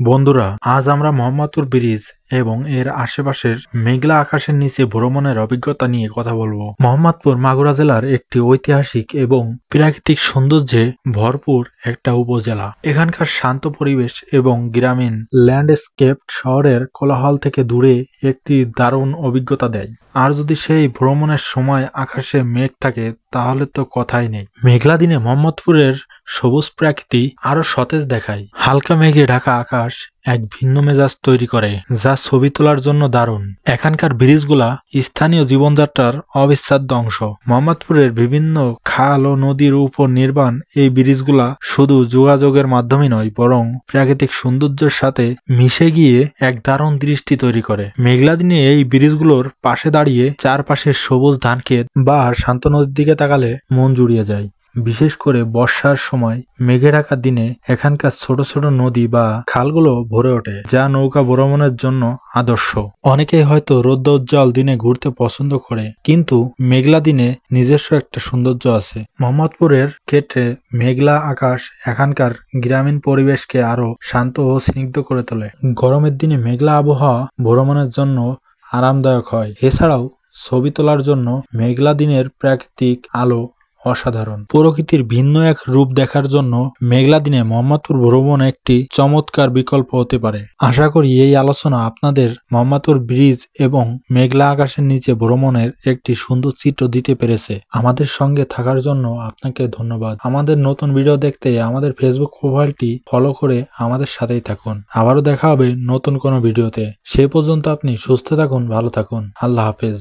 বন্ধুরা, আজ আমরা মোহাম্মদপুর ব্রিজ এবং এর আশেপাশের মেঘলা আকাশের নিচে ভ্রমণের অভিজ্ঞতা নিয়ে কথা বলবো। মোহাম্মদপুর মাগুরা জেলার একটি ঐতিহাসিক এবং প্রাকৃতিক সৌন্দর্যে ভরপুর একটা উপজেলা। এখানকার শান্ত পরিবেশ এবং গ্রামীণ ল্যান্ডস্কেপ শহরের কোলাহল থেকে দূরে একটি দারুণ অভিজ্ঞতা দেয়। আর যদি সেই ভ্রমণের সময় আকাশে মেঘ থাকে তাহলে তো কথাই নেই। মেঘলা দিনে মোহাম্মদপুরের সবুজ প্রকৃতি আরো সতেজ দেখায়। হালকা মেঘে ঢাকা আকাশ এক ভিন্ন মেজাজ তৈরি করে, যা ছবি তোলার জন্য দারুণ। এখানকার ব্রিজগুলা স্থানীয় জীবনযাত্রার অবিচ্ছেদ্য অংশ। মোহাম্মদপুরের বিভিন্ন খাল ও নদীর উপর নির্মাণ এই ব্রিজগুলা শুধু যোগাযোগের মাধ্যমে নয়, বরং প্রাকৃতিক সৌন্দর্যের সাথে মিশে গিয়ে এক দারুণ দৃষ্টি তৈরি করে। মেঘলা দিনে এই ব্রিজগুলোর পাশে দাঁড়িয়ে চারপাশের সবুজ ধানক্ষেত বা শান্ত নদীর দিকে তাকালে মন জুড়িয়ে যায়। বিশেষ করে বর্ষার সময় মেঘে ঢাকা দিনে এখানকার ছোট ছোট নদী বা খালগুলো ভরে ওঠে, যা নৌকা ভ্রমণের জন্য আদর্শ। অনেকেই হয়তো রৌদ্রোজ্জ্বল দিনে ঘুরতে পছন্দ করে, কিন্তু মেঘলা দিনে নিজস্ব একটা সৌন্দর্য আছে। মোহাম্মদপুরের ক্ষেত্রে মেঘলা আকাশ এখানকার গ্রামীণ পরিবেশকে আরো শান্ত ও স্নিগ্ধ করে তোলে। গরমের দিনে মেঘলা আবহাওয়া ভ্রমণের জন্য আরামদায়ক হয়। এছাড়াও ছবি তোলার জন্য মেঘলা দিনের প্রাকৃতিক আলো অসাধারণ। প্রকৃতির ভিন্ন এক রূপ দেখার জন্য মেঘলা দিনে মোহাম্মদপুর ভ্রমণ একটি চমৎকার বিকল্প হতে পারে। আশা করি এই আলোচনা আপনাদের মোহাম্মদপুর ব্রিজ এবং মেঘলা আকাশের নিচে ভ্রমণের একটি সুন্দর চিত্র দিতে পেরেছে। আমাদের সঙ্গে থাকার জন্য আপনাকে ধন্যবাদ। আমাদের নতুন ভিডিও দেখতে আমাদের ফেসবুক প্রোফাইলটি ফলো করে আমাদের সাথেই থাকুন। আবারও দেখা হবে নতুন কোনো ভিডিওতে। সে পর্যন্ত আপনি সুস্থ থাকুন, ভালো থাকুন। আল্লাহ হাফেজ।